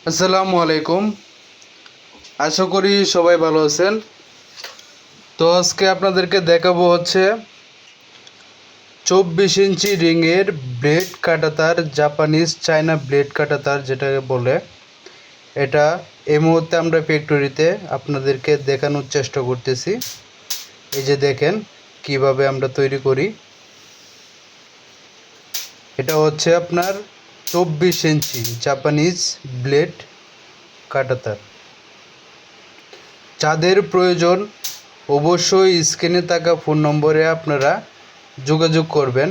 আসসালামু আলাইকুম। আশা করি সবাই ভালো আছেন। তো আজকে আপনাদেরকে দেখাবো হচ্ছে 24 ইঞ্চি রিংয়ের ব্লেড কাটাতার, জাপানিজ চায়না ব্লেড কাটাতার যেটাকে বলে। এটা এই মুহূর্তে আমরা ফ্যাক্টরিতে আপনাদেরকে দেখানোর চেষ্টা করতেছি। এই যে দেখেন কিভাবে আমরা তৈরি করি। এটা হচ্ছে আপনার 24 ইঞ্চি জাপানিজ ব্লেড কাটাতার। যাদের প্রয়োজন অবশ্যই স্ক্রিনে থাকা ফোন নম্বরে আপনারা যোগাযোগ করবেন।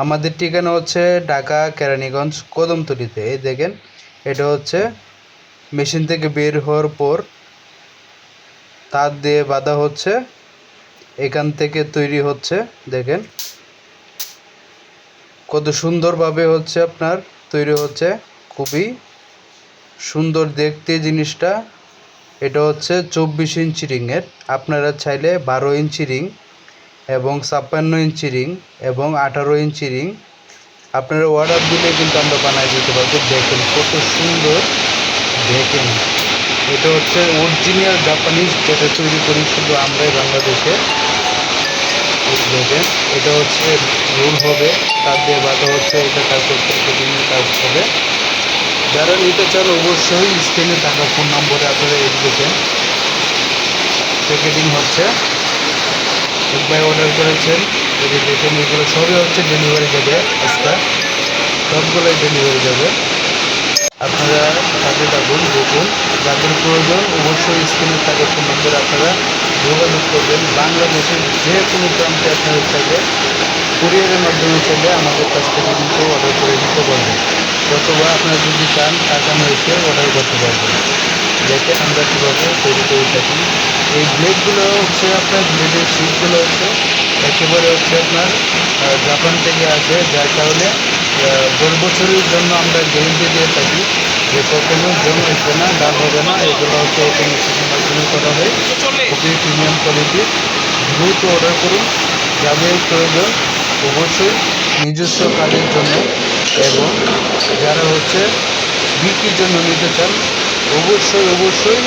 আমাদের ঠিকানা হচ্ছে ঢাকা কেরানীগঞ্জ কদমতলীতে। এই দেখেন এটা হচ্ছে মেশিন থেকে বের হওয়ার পর তার দিয়ে বাঁধা হচ্ছে, এখান থেকে তৈরি হচ্ছে। দেখেন কত সুন্দরভাবে হচ্ছে আপনার তৈরি হচ্ছে, খুবই সুন্দর দেখতে জিনিসটা। এটা হচ্ছে 24 ইঞ্চি রিংয়ের। আপনারা চাইলে 12 ইঞ্চি রিং এবং 56 ইঞ্চি রিং এবং 18 ইঞ্চি রিং আপনারা অর্ডার দিলে কিন্তু আমরা বানিয়ে দিতে পারবো। দেখেন কত সুন্দর, দেখেন এটা হচ্ছে অরিজিনাল জাপানিজ, যেটা তৈরি করি শুধু আমরাই বাংলাদেশে। দেখেন এটা হচ্ছে রোল হবে, তার দিয়ে বাঁধা হচ্ছে, এটা তারপর প্যাকেটিংয়ের কাজ হবে। যারা নিতে চান অবশ্যই স্ক্রিনে থাকা ফোন নম্বরে আপনারা এসে দেখেন প্যাকেটিং হচ্ছে। একবার অর্ডার করেছেন, যদি দেখেন এগুলো সবই হচ্ছে ডেলিভারি যাবে, আজকে সবগুলোই ডেলিভারি যাবে। আপনারা সাথে থাকুন, দেখুন। যাদের প্রয়োজন অবশ্যই স্ক্রিনে থাকা ফোন নম্বরে আপনারা যোগাযোগ করবেন। বাংলাদেশের যে কোনো প্রান্তে আপনারা চাইলে কুরিয়ারের মাধ্যমে চাইলে আমাদের কাছ থেকে কিন্তু অর্ডার করে নিতে পারবেন, অথবা আপনারা যদি চান টাকানো এসে অর্ডার করতে পারবেন। দেখেন আমরা কীভাবে তৈরি করে থাকি। এই ব্লেডগুলো হচ্ছে আপনার ব্লেডের শিটগুলো হচ্ছে একেবারে হচ্ছে আপনার জাপান থেকে আসে, যার কারণে 10 বছরের জন্য আমরা গ্যারেন্টি দিয়ে থাকি যে কখনো জং আসবে না, দাগ হবে না। এগুলো হচ্ছে ওপেন মেশিনের মাধ্যমে করা হয়, খুবই প্রিমিয়াম কোয়ালিটির। দ্রুত অর্ডার করুন যাদের প্রয়োজন, অবশ্যই নিজস্ব কাজের জন্য এবং যারা হচ্ছে বিক্রির জন্য নিতে চান অবশ্যই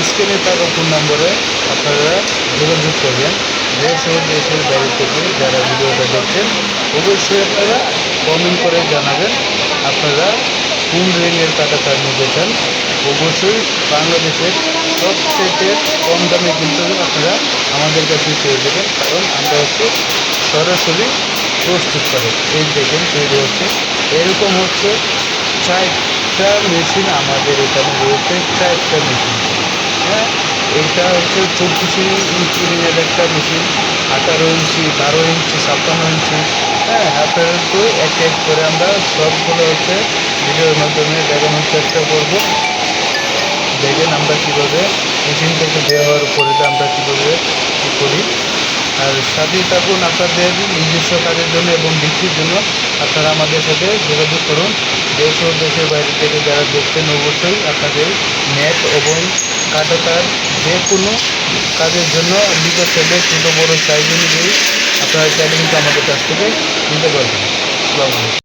স্ক্রিনে থাকা ফোন নম্বরে আপনারা যোগাযোগ করবেন। দেশ ও দেশের বাইরে থেকে যারা ভিডিওটা দেখছেন অবশ্যই আপনারা কমেন্ট করে জানাবেন আপনারা কোন রিংয়ের কাটাতার নিতে চান। অবশ্যই বাংলাদেশের সবচেয়ে কম দামে কিন্তু আপনারা আমাদের কাছে পেয়ে যাবেন, কারণ আমরা হচ্ছে সরাসরি প্রস্তুত করে। এই দেখেন তৈরি হচ্ছে, এরকম হচ্ছে 4টা মেশিন আমাদের এখানে রয়েছে, 4টা মেশিন। হ্যাঁ, এটা হচ্ছে 24 ইঞ্চি রিংয়ের একটা মেশিন, 18 ইঞ্চি, 12 ইঞ্চি, 56 ইঞ্চি। হ্যাঁ, আপনারা তো এক এক করে আমরা সবগুলো হচ্ছে ভিডিওর মাধ্যমে দেখানোর চেষ্টা করব। দেখেন আমরা কীভাবে মেশিন থেকে বের হওয়ার পরে আমরা কীভাবে কী করি। আর সাথেই থাকুন, আপনাদের নিজস্ব কাজের জন্য এবং বিক্রির জন্য আপনারা আমাদের সাথে যোগাযোগ করুন। দেশ ও দেশের বাইরে থেকে যারা দেখছেন অবশ্যই আপনাদের নেট এবং কাটাতার যে কোনো কাজের জন্য নিতে চাইলে ছোটো বড়ো সাইজ অনুযায়ী আপনারা চাইলে কিন্তু আমাদের কাছ থেকে নিতে পারবেন। আসসালামু আলাইকুম।